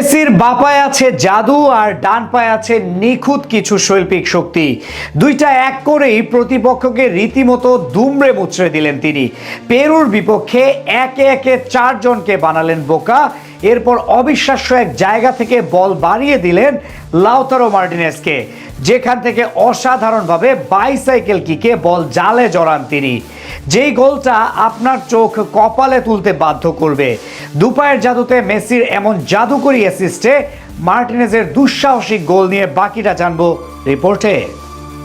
মেসির বাপায় আছে জাদু আর ডান পায়ে আছে নিখুঁত কিছু শৈল্পিক শক্তি। দুইটা এক করেই প্রতিপক্ষকে রীতিমতো দুমড়ে মুচড়ে দিলেন তিনি। পেরুর বিপক্ষে একে একে চারজনকে বানালেন বোকা। এরপর অবিশ্বাস্য এক জায়গা থেকে বল বাড়িয়ে দিলেন লাউতারো মার্টিনেজকে, যেখান থেকে অসাধারণভাবে বাইসাইকেল কিকে বল জালে জড়ান তিনি। যেই গোলটা আপনার চোখ কপালে তুলতে বাধ্য করবে। দুপায়ের জাদুতে মেসির এমন জাদুকরী অ্যাসিস্টে মার্টিনেজের দুঃসাহসিক গোল নিয়ে বাকিটা জানবো রিপোর্টে।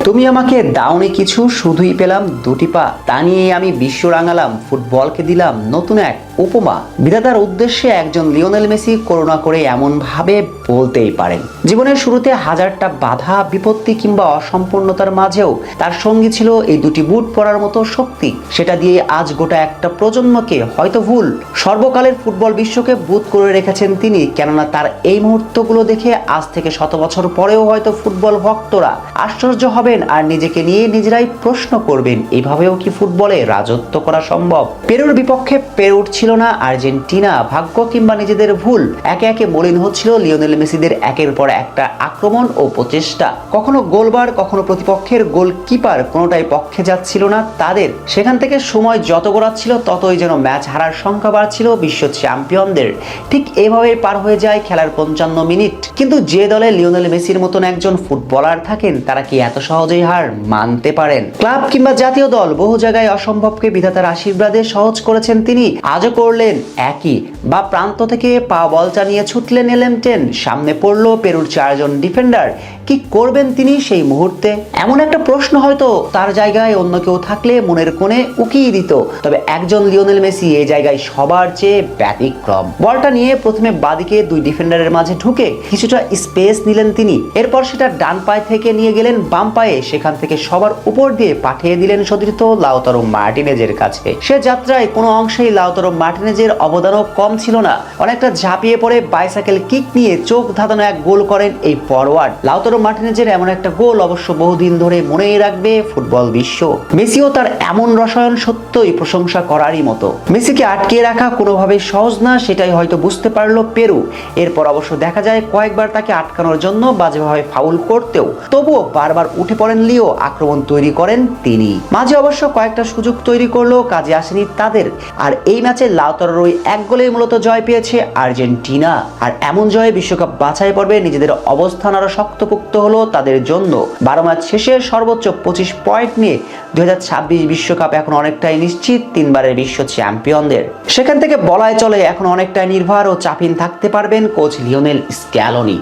তুমি আমাকে দাওনি কিছু, শুধুই পেলাম দুটি পা, তা নিয়ে আমি বিশ্ব রাঙালাম, ফুটবলকে দিলাম নতুন এক উপমা। বিধাতার উদ্দেশ্যে একজন লিওনেল মেসি করুণা করে এমন ভাবে বলতেই পারেন, জীবনের শুরুতে হাজারটা বাধা বিপত্তি কিংবা অসম্পূর্ণতার মাঝেও তার সঙ্গী ছিল এই দুটি বুট পরার মতো শক্তি। সেটা দিয়ে আজ গোটা একটা প্রজন্মকে, হয়তো ভুল, সর্বকালের ফুটবল বিশ্বকে বুট করে রেখেছেন তিনি। কেননা তার এই মুহূর্তগুলো দেখে আজ থেকে 100 বছর পরেও হয়তো ফুটবল ভক্তরা আশ্চর্য হবেন আর নিজেকে নিয়ে নিজেরাই প্রশ্ন করবেন, এভাবেও কি ফুটবলে রাজত্ব করা সম্ভব। পেরুর বিপক্ষে পেরে উঠছিল না আর্জেন্টিনা। ভাগ্য কিংবা নিজেদের ভুল একে একে মলিন হচ্ছিল লিওনেল মেসিদের একের পর একটা আক্রমণ ও প্রচেষ্টা। কখনো গোলবার, কখনো প্রতিপক্ষের গোলকিপার, কোনোটাই পক্ষে যাচ্ছিল না তাদের। সেখান থেকে সময় যত গড়াচ্ছিল ততই যেন ম্যাচ হারার সংখ্যা বাড়ছিল বিশ্ব চ্যাম্পিয়নদের। ঠিক এভাবেই পার হয়ে যায় খেলার 55 মিনিট। কিন্তু যে দলে লিওনেল মেসির মতন একজন ফুটবলার থাকেন, তারা কি এত সহজেই হার মানতে পারেন? ক্লাব কিংবা জাতীয় দল বহু জায়গায় অসম্ভবকে বিধাতার আশীর্বাদে সহজ করেছেন তিনি, আজও করলেন একই। বা প্রান্ত থেকে পা বলটা নিয়ে ছুটলেন এলেমটেন, সামনে পড়লো পেরুর 4 জন ডিফেন্ডার। কি করবেন তিনি সেই মুহূর্তে? এমন একটা প্রশ্ন হয়তো তার জায়গায় অন্য কেউ থাকলে মনের কোণে উকিয়ে দিত। তবে একজন লিওনেল মেসি এই জায়গায় সবার চেয়ে ব্যতিক্রম। বলটা নিয়ে প্রথমে বাদিকে 2 ডিফেন্ডারের মাঝে ঢুকে কিছুটা স্পেস নিলেন তিনি। এরপর সেটা ডান পায়ে থেকে নিয়ে গেলেন বাম পায়ে, সেখান থেকে সবার উপর দিয়ে পাঠিয়ে দিলেন সতীর্থ লাউতারো মার্টিনেজের কাছে। সে যাত্রায় কোনো অংশেই লাউতারো মার্টিনেজের অবদানও কম ছিল না। অনেকটা ঝাঁপিয়ে পড়ে বাইসাইকেল কিক নিয়ে চোখ ধাঁধানো এক গোল করেন এই ফরওয়ার্ড। লাউতারো মার্টিনেজের এমন একটা গোল অবশ্য বহুদিন ধরে মনেই রাখবে ফুটবল বিশ্ব। মেসিও তার এমন রসায়ন সত্যই প্রশংসা করারই মতো। মেসিকে আটকে রাখা কোনোভাবে সহজ না, সেটাই হয়তো বুঝতে পারলো পেরু। এরপর অবশ্য দেখা যায় কয়েকবার তাকে আটকানোর জন্য বাজেভাবে ফাউল করতেও তবুও বারবার উঠে পড়েন লিও, আক্রমণ তৈরি করেন তিনি। মাঝে অবশ্য কয়েকটা সুযোগ তৈরি করলেও কাজে আসেনি তাদের। আর এই ম্যাচে লাউতারোর ওই এক গোলে মূলত জয় পেয়েছে আর্জেন্টিনা। আর এমন জয়ে বিশ্বকাপ বাছাই পর্বে নিজেদের অবস্থান আরো শক্তপোক্ত হলো তাদের জন্য। 12 ম্যাচ শেষে সর্বোচ্চ 25 পয়েন্ট নিয়ে 2026 বিশ্বকাপ এখন অনেকটাই নিশ্চিত 3 বারের বিশ্ব চ্যাম্পিয়নদের। সেখান থেকে বলাই চলে এখন অনেকটাই নির্ভর ও চাপিন থাকতে পারবেন কোচ লিওনেল স্ক্যালোনি।